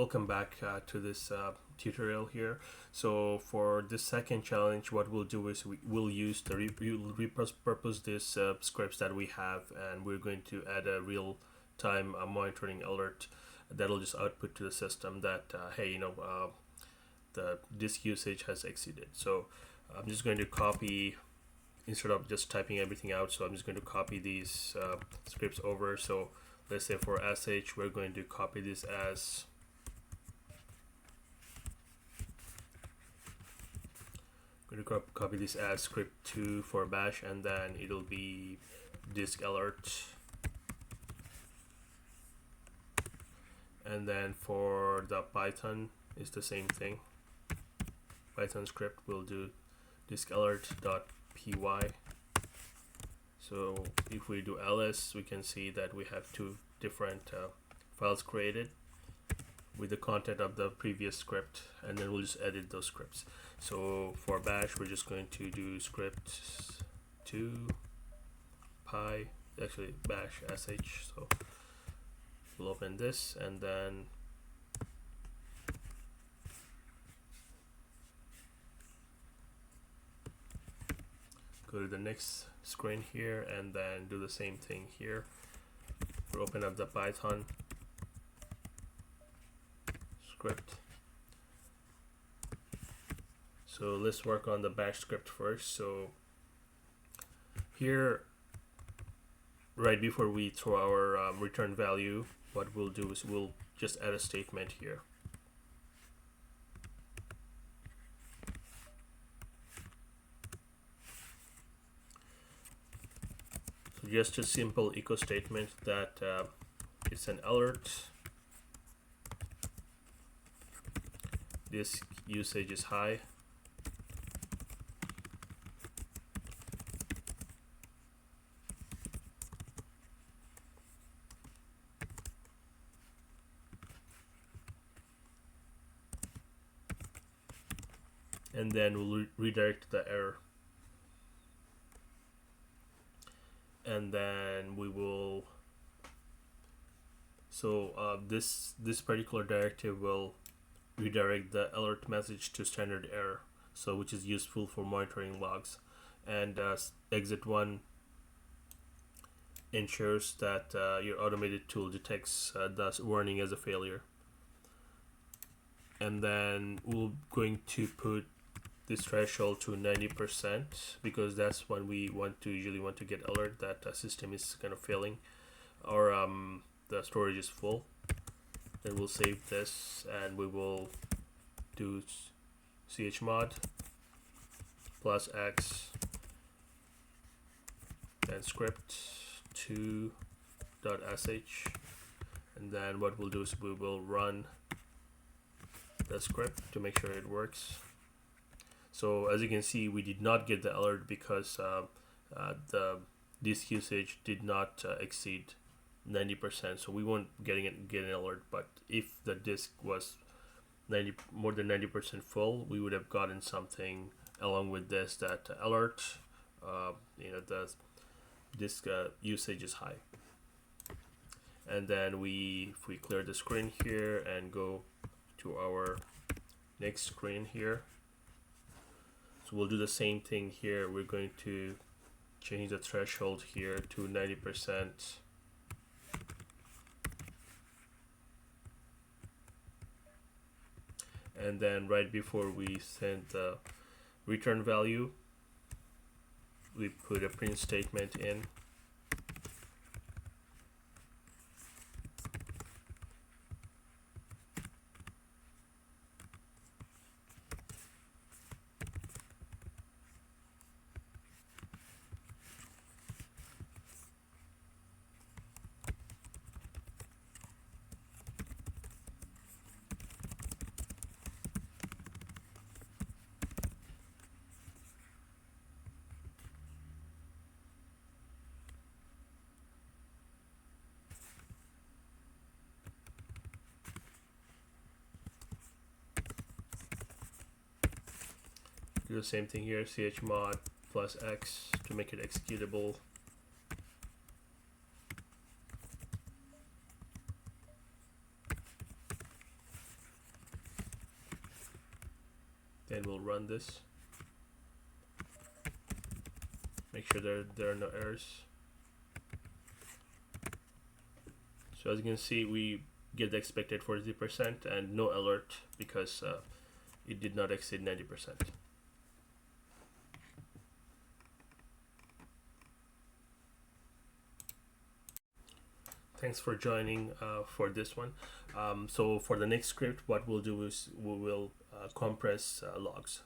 Welcome back to this tutorial here. So for this second challenge, what we'll do is we'll use the repurpose this scripts that we have, and we're going to add a real-time monitoring alert that'll just output to the system that hey, the disk usage has exceeded. So I'm just going to copy, instead of just typing everything out, so I'm just going to copy these scripts over. So let's say for sh, we're going to copy this as copy this as script 2 for bash, and then it'll be disk alert. And then for the Python, it's the same thing. Python script will do disk alert.py. So if we do ls, we can see that we have two different files created with the content of the previous script, and then we'll just edit those scripts. So for bash, we're just going to do script 2 py, actually bash sh. So we'll open this and then go to the next screen here and then do the same thing here. We'll open up the Python script. So let's work on the bash script first. So here, right before we throw our return value, what we'll do is we'll just add a statement here. So just a simple echo statement that it's an alert, disk usage is high, and then we'll redirect the error, and then we will, so this particular directive will redirect the alert message to standard error, so which is useful for monitoring logs. And exit 1 ensures that your automated tool detects the warning as a failure. And then we're going to put this threshold to 90%, because that's when we usually want to get alert that the system is kind of failing, or the storage is full. Then we'll save this and we will do chmod plus x and script 2.sh, and then what we'll do is we will run the script to make sure it works. So as you can see, we did not get the alert because the disk usage did not exceed 90%, so we won't get an alert. But if the disk was more than 90% full, we would have gotten something along with this, that alert, the disk usage is high. And then if we clear the screen here and go to our next screen here, so we'll do the same thing here. We're going to change the threshold here to 90%. And then right before we send the return value, we put a print statement in. Do the same thing here, chmod plus x to make it executable. and we'll run this. Make sure there are no errors. So as you can see, we get the expected 40% and no alert because it did not exceed 90%. Thanks for joining for this one. So for the next script, what we'll do is we will compress logs.